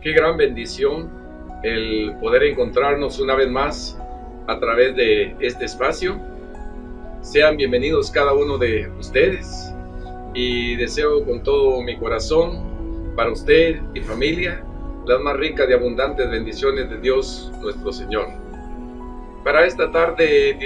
Qué gran bendición el poder encontrarnos una vez más a través de este espacio. Sean bienvenidos cada uno de ustedes y deseo con todo mi corazón para usted y familia las más ricas y abundantes bendiciones de Dios nuestro Señor. Para esta tarde,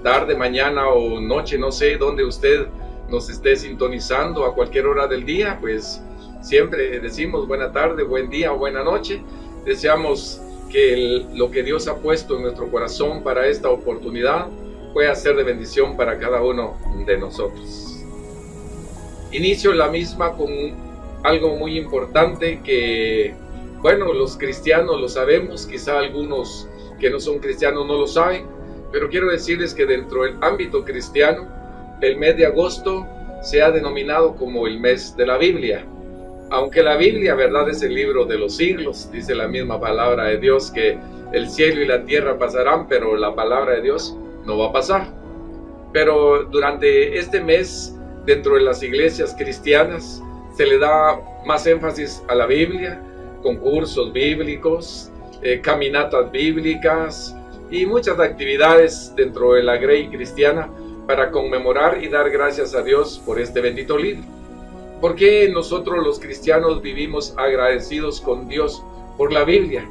tarde, mañana o noche, no sé dónde usted nos esté sintonizando a cualquier hora del día, pues siempre decimos buena tarde, buen día o buena noche. Deseamos que lo que Dios ha puesto en nuestro corazón para esta oportunidad pueda ser de bendición para cada uno de nosotros. Inicio la misma con algo muy importante que, bueno, los cristianos lo sabemos, quizá algunos que no son cristianos no lo saben, pero quiero decirles que dentro del ámbito cristiano, el mes de agosto se ha denominado como el mes de la Biblia. Aunque la Biblia, verdad, es el libro de los siglos, dice la misma palabra de Dios que el cielo y la tierra pasarán, pero la palabra de Dios no va a pasar. Pero durante este mes, dentro de las iglesias cristianas, se le da más énfasis a la Biblia, concursos bíblicos, caminatas bíblicas y muchas actividades dentro de la grey cristiana para conmemorar y dar gracias a Dios por este bendito libro. ¿Por qué nosotros los cristianos vivimos agradecidos con Dios por la Biblia?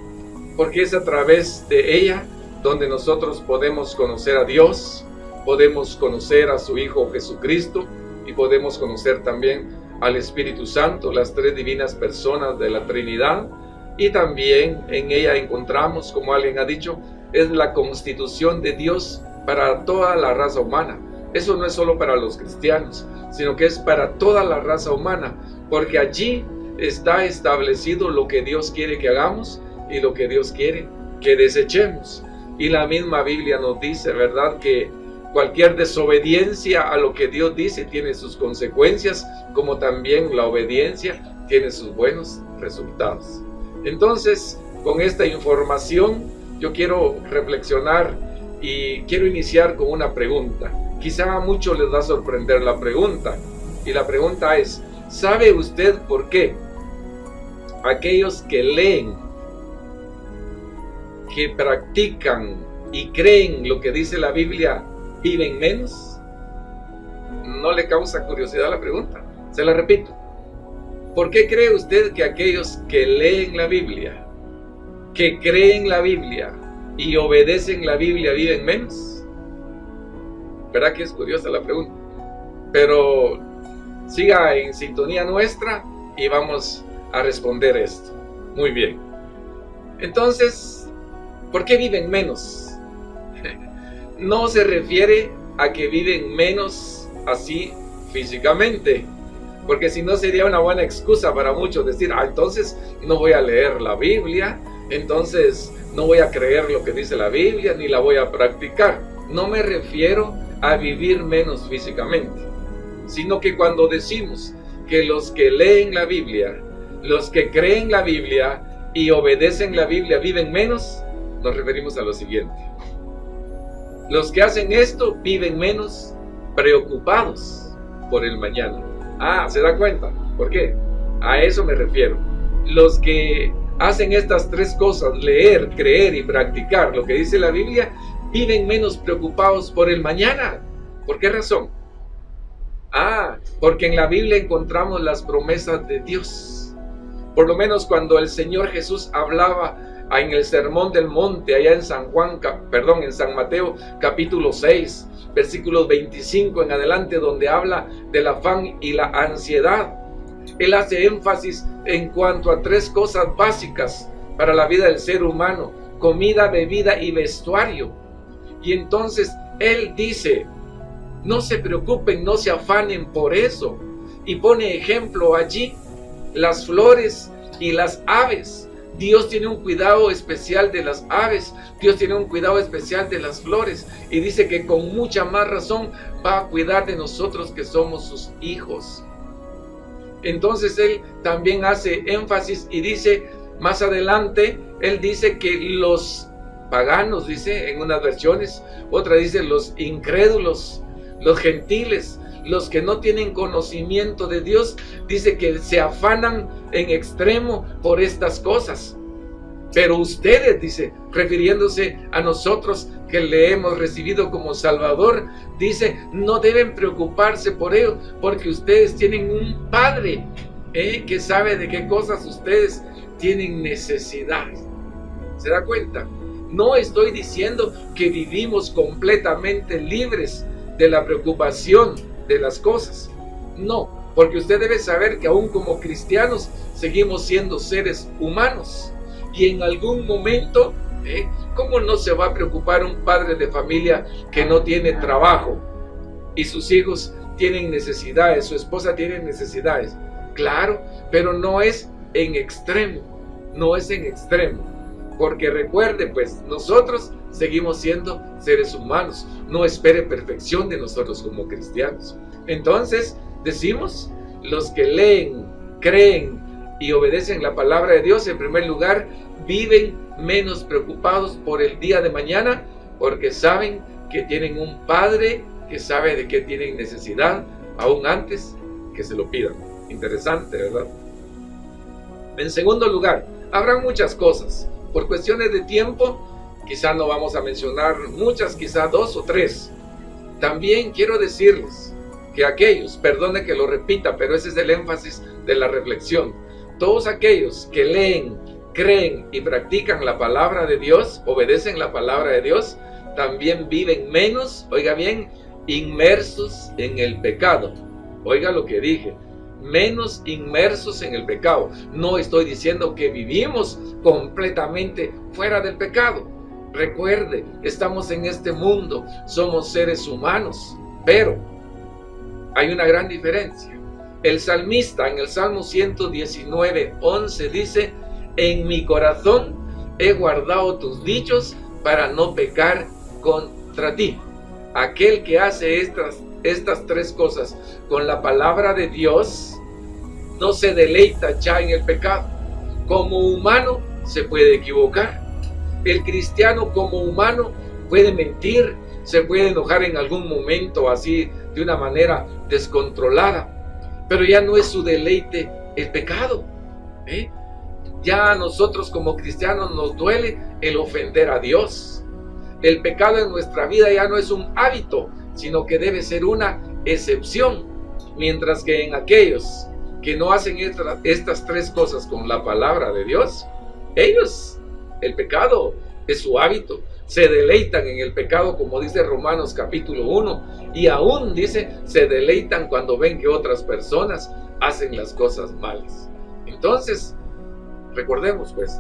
Porque es a través de ella donde nosotros podemos conocer a Dios, podemos conocer a su Hijo Jesucristo y podemos conocer también al Espíritu Santo, las tres divinas personas de la Trinidad. Y también en ella encontramos, como alguien ha dicho, es la constitución de Dios para toda la raza humana. Eso no es solo para los cristianos, sino que es para toda la raza humana, porque allí está establecido lo que Dios quiere que hagamos y lo que Dios quiere que desechemos. Y la misma Biblia nos dice, ¿verdad?, que cualquier desobediencia a lo que Dios dice tiene sus consecuencias, como también la obediencia tiene sus buenos resultados. Entonces, con esta información, yo quiero reflexionar y quiero iniciar con una pregunta. Quizá a muchos les va a sorprender la pregunta. Y la pregunta es, ¿sabe usted por qué aquellos que leen, que practican y creen lo que dice la Biblia, viven menos? ¿No le causa curiosidad la pregunta? Se la repito. ¿Por qué cree usted que aquellos que leen la Biblia, que creen la Biblia y obedecen la Biblia viven menos? ¿Verdad que es curiosa la pregunta? Pero siga en sintonía nuestra y vamos a responder esto. Muy bien. Entonces, ¿por qué viven menos? No se refiere a que viven menos así físicamente, porque si no sería una buena excusa para muchos decir, entonces no voy a leer la Biblia, entonces no voy a creer lo que dice la Biblia, ni la voy a practicar. No me refiero a vivir menos físicamente, sino que cuando decimos que los que leen la Biblia, los que creen la Biblia y obedecen la Biblia viven menos, nos referimos a lo siguiente. Los que hacen esto viven menos preocupados por el mañana. ¿Se da cuenta? ¿Por qué? A eso me refiero. Los que hacen estas tres cosas, leer, creer y practicar lo que dice la Biblia, viven menos preocupados por el mañana. ¿Por qué razón? Porque en la Biblia encontramos las promesas de Dios. Por lo menos cuando el Señor Jesús hablaba en el Sermón del Monte, allá en San Mateo capítulo 6, versículos 25 en adelante, donde habla del afán y la ansiedad. Él hace énfasis en cuanto a tres cosas básicas para la vida del ser humano: comida, bebida y vestuario. Y entonces Él dice, no se preocupen, no se afanen por eso. Y pone ejemplo allí, las flores y las aves. Dios tiene un cuidado especial de las aves, Dios tiene un cuidado especial de las flores, y dice que con mucha más razón va a cuidar de nosotros que somos sus hijos. Entonces Él también hace énfasis y dice, más adelante, Él dice que los paganos, dice en unas versiones, otra dice los incrédulos, Los gentiles, los que no tienen conocimiento de Dios, dice que se afanan en extremo por estas cosas. Pero ustedes, dice, refiriéndose a nosotros que le hemos recibido como Salvador, dice, no deben preocuparse por ello, porque ustedes tienen un Padre que sabe de qué cosas ustedes tienen necesidad. ¿Se da cuenta? No estoy diciendo que vivimos completamente libres de la preocupación de las cosas. No, porque usted debe saber que aún como cristianos seguimos siendo seres humanos. Y en algún momento, ¿cómo no se va a preocupar un padre de familia que no tiene trabajo y sus hijos tienen necesidades, su esposa tiene necesidades? Claro, pero no es en extremo, no es en extremo. Porque recuerde, pues, nosotros seguimos siendo seres humanos. No espere perfección de nosotros como cristianos. Entonces, decimos, los que leen, creen y obedecen la palabra de Dios, en primer lugar, viven menos preocupados por el día de mañana, porque saben que tienen un Padre que sabe de qué tienen necesidad, aún antes que se lo pidan. Interesante, ¿verdad? En segundo lugar, habrán muchas cosas. Por cuestiones de tiempo, quizá no vamos a mencionar muchas, quizá 2 o 3. También quiero decirles que aquellos, perdone que lo repita, pero ese es el énfasis de la reflexión, todos aquellos que leen, creen y practican la palabra de Dios, obedecen la palabra de Dios, también viven menos, oiga bien, inmersos en el pecado. Oiga lo que dije, menos inmersos en el pecado. No estoy diciendo que vivimos completamente fuera del pecado. Recuerde, estamos en este mundo, somos seres humanos, pero hay una gran diferencia. El salmista en el Salmo 119:11 dice: en mi corazón he guardado tus dichos para no pecar contra ti. Aquel que hace estas 3 cosas con la palabra de Dios no se deleita ya en el pecado. Como humano se puede equivocar. El cristiano como humano puede mentir, se puede enojar en algún momento así de una manera descontrolada, pero ya no es su deleite el pecado. Ya a nosotros como cristianos nos duele el ofender a Dios. El pecado en nuestra vida ya no es un hábito, sino que debe ser una excepción, mientras que en aquellos que no hacen estas 3 cosas con la palabra de Dios, ellos, el pecado es su hábito, se deleitan en el pecado, como dice Romanos capítulo 1, y aún dice, se deleitan cuando ven que otras personas hacen las cosas malas. Entonces, recordemos pues,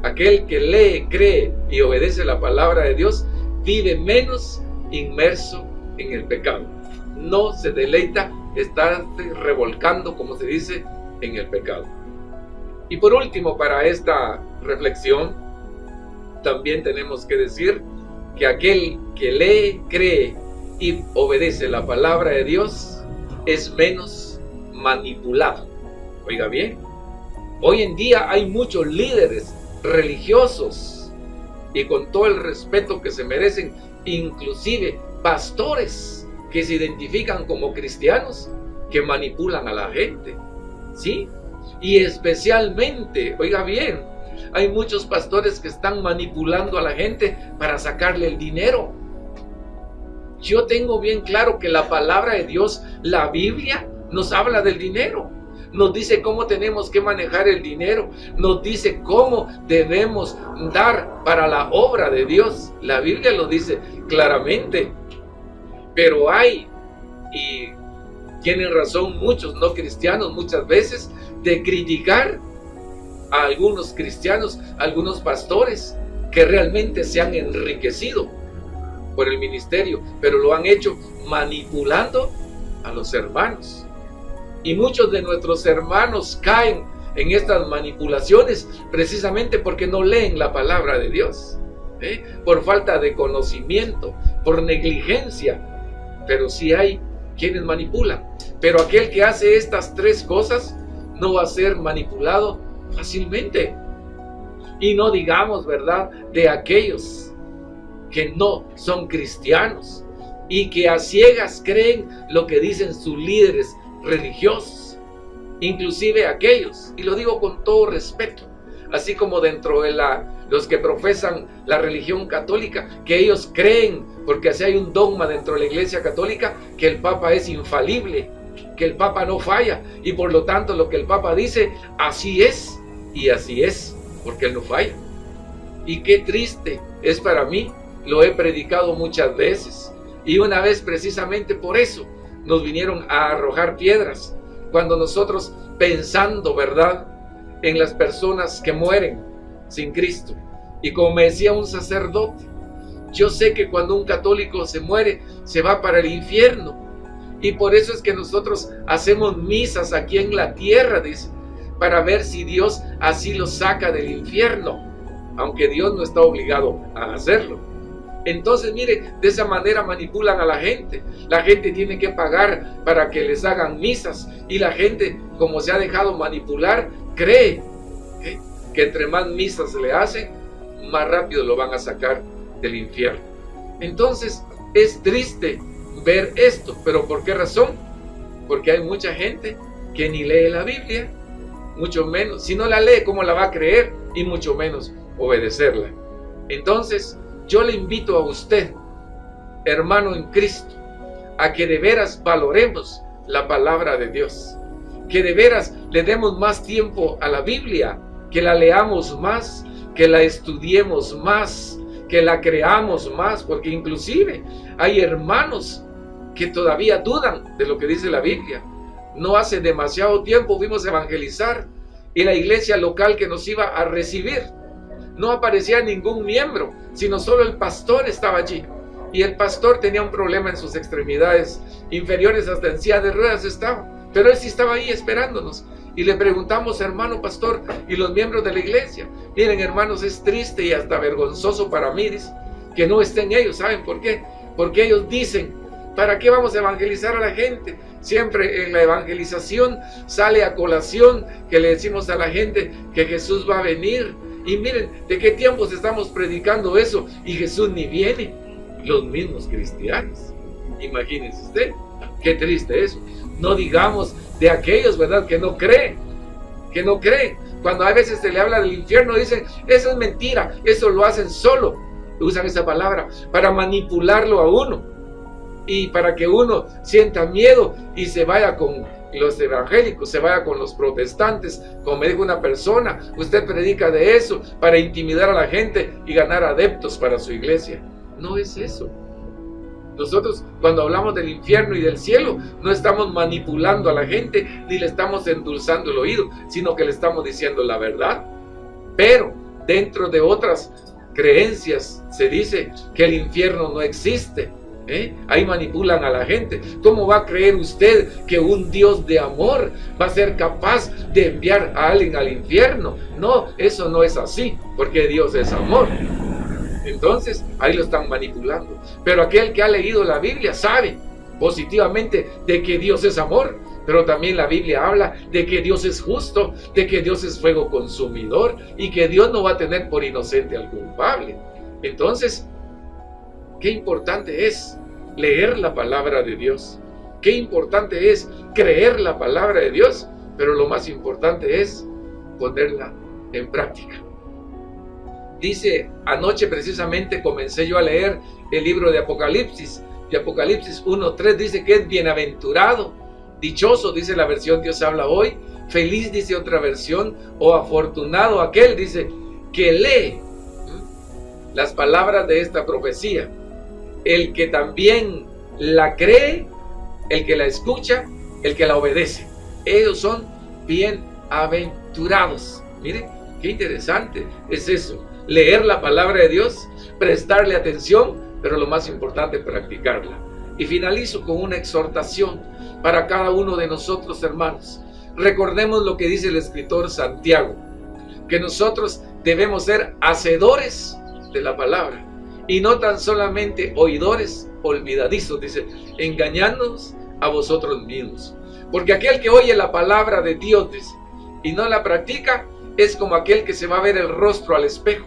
aquel que lee, cree y obedece la palabra de Dios, vive menos inmerso en el pecado. No se deleita estar revolcando, como se dice, en el pecado. Y por último, para esta reflexión, también tenemos que decir que aquel que lee, cree y obedece la palabra de Dios es menos manipulado. Oiga bien, hoy en día hay muchos líderes religiosos, y con todo el respeto que se merecen, inclusive pastores que se identifican como cristianos, que manipulan a la gente, ¿sí? Y especialmente, oiga bien, hay muchos pastores que están manipulando a la gente para sacarle el dinero. Yo tengo bien claro que la palabra de Dios, la Biblia, nos habla del dinero. Nos dice cómo tenemos que manejar el dinero. Nos dice cómo debemos dar para la obra de Dios. La Biblia lo dice claramente. Pero hay, y tienen razón muchos no cristianos muchas veces, de criticar a algunos cristianos, a algunos pastores que realmente se han enriquecido por el ministerio, pero lo han hecho manipulando a los hermanos. Y muchos de nuestros hermanos caen en estas manipulaciones precisamente porque no leen la palabra de Dios, por falta de conocimiento, por negligencia. Pero sí hay quienes manipulan. Pero aquel que hace estas 3 cosas no va a ser manipulado fácilmente. Y no digamos, ¿verdad?, de aquellos que no son cristianos, y que a ciegas creen lo que dicen sus líderes religiosos, inclusive aquellos, y lo digo con todo respeto, así como dentro de los que profesan la religión católica, que ellos creen, porque así hay un dogma dentro de la Iglesia Católica, que el Papa es infalible, que el Papa no falla, y por lo tanto lo que el Papa dice, así es, y así es, porque él no falla. Y qué triste es para mí, lo he predicado muchas veces, y una vez precisamente por eso nos vinieron a arrojar piedras, cuando nosotros pensando, ¿verdad?, en las personas que mueren sin Cristo. Y como me decía un sacerdote, yo sé que cuando un católico se muere, se va para el infierno. Y por eso es que nosotros hacemos misas aquí en la tierra, dice, para ver si Dios así lo saca del infierno, aunque Dios no está obligado a hacerlo. Entonces, mire, de esa manera manipulan a la gente. La gente tiene que pagar para que les hagan misas, y la gente, como se ha dejado manipular, cree que entre más misas le hacen, más rápido lo van a sacar del infierno. Entonces, es triste ver esto, pero ¿por qué razón? Porque hay mucha gente que ni lee la Biblia, mucho menos, si no la lee, ¿cómo la va a creer? Y mucho menos obedecerla. Entonces, yo le invito a usted, hermano en Cristo, a que de veras valoremos la palabra de Dios, que de veras le demos más tiempo a la Biblia, que la leamos más, que la estudiemos más, que la creamos más, porque inclusive hay hermanos que todavía dudan de lo que dice la Biblia. No hace demasiado tiempo fuimos a evangelizar y la iglesia local que nos iba a recibir, no aparecía ningún miembro, sino solo el pastor estaba allí. Y el pastor tenía un problema en sus extremidades inferiores, hasta en silla de ruedas estaba. Pero él sí estaba ahí esperándonos. Y le preguntamos, hermano pastor, y los miembros de la iglesia, miren hermanos, es triste y hasta vergonzoso para mí, dice, que no estén ellos. ¿Saben por qué? Porque ellos dicen, ¿para qué vamos a evangelizar a la gente? Siempre en la evangelización sale a colación que le decimos a la gente que Jesús va a venir. Y miren, ¿de qué tiempos estamos predicando eso? Y Jesús ni viene. Los mismos cristianos. Imagínense usted, qué triste eso. No digamos de aquellos, ¿verdad?, que no creen. Que no creen. Cuando a veces se le habla del infierno, dicen, eso es mentira, eso lo hacen solo. Usan esa palabra para manipularlo a uno. Y para que uno sienta miedo y se vaya con los evangélicos, se vaya con los protestantes. Como me dijo una persona, usted predica de eso para intimidar a la gente y ganar adeptos para su iglesia. No es eso. Nosotros cuando hablamos del infierno y del cielo, no estamos manipulando a la gente ni le estamos endulzando el oído, sino que le estamos diciendo la verdad. Pero dentro de otras creencias se dice que el infierno no existe. Ahí manipulan a la gente. ¿Cómo va a creer usted que un Dios de amor va a ser capaz de enviar a alguien al infierno? No, eso no es así, porque Dios es amor. Entonces, ahí lo están manipulando. Pero aquel que ha leído la Biblia sabe positivamente de que Dios es amor, pero también la Biblia habla de que Dios es justo, de que Dios es fuego consumidor y que Dios no va a tener por inocente al culpable. Entonces, qué importante es leer la palabra de Dios. Qué importante es creer la palabra de Dios, pero lo más importante es ponerla en práctica. Dice, anoche precisamente comencé yo a leer el libro de Apocalipsis. Y Apocalipsis 1:3 dice que es bienaventurado, dichoso, dice la versión Dios habla hoy, feliz, dice otra versión, o afortunado aquel, dice, que lee las palabras de esta profecía, el que también la cree, el que la escucha, el que la obedece. Ellos son bienaventurados. Miren, qué interesante es eso. Leer la palabra de Dios, prestarle atención, pero lo más importante, practicarla. Y finalizo con una exhortación para cada uno de nosotros, hermanos. Recordemos lo que dice el escritor Santiago, que nosotros debemos ser hacedores de la palabra y no tan solamente oidores olvidadizos, dice, engañándonos a vosotros mismos. Porque aquel que oye la palabra de Dios, dice, y no la practica, es como aquel que se va a ver el rostro al espejo.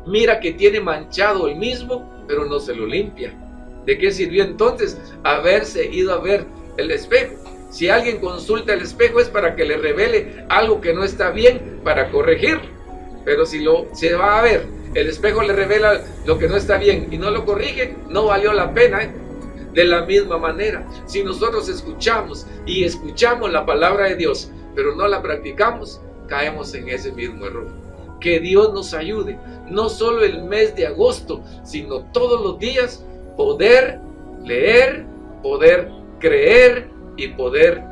Mira que tiene manchado el mismo, pero no se lo limpia. ¿De qué sirvió entonces haberse ido a ver el espejo? Si alguien consulta el espejo es para que le revele algo que no está bien, para corregir. Pero si se va a ver, el espejo le revela lo que no está bien y no lo corrige, no valió la pena, ¿eh? De la misma manera, si nosotros escuchamos la palabra de Dios, pero no la practicamos, caemos en ese mismo error. Que Dios nos ayude, no solo el mes de agosto, sino todos los días, poder leer, poder creer y poder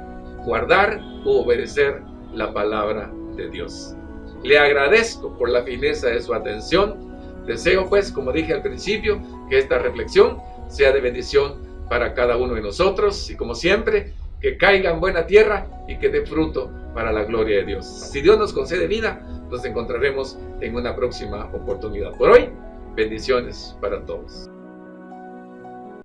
guardar u obedecer la palabra de Dios. Le agradezco por la fineza de su atención. Deseo, pues, como dije al principio, que esta reflexión sea de bendición para cada uno de nosotros y, como siempre, que caiga en buena tierra y que dé fruto para la gloria de Dios. Si Dios nos concede vida, nos encontraremos en una próxima oportunidad. Por hoy, bendiciones para todos.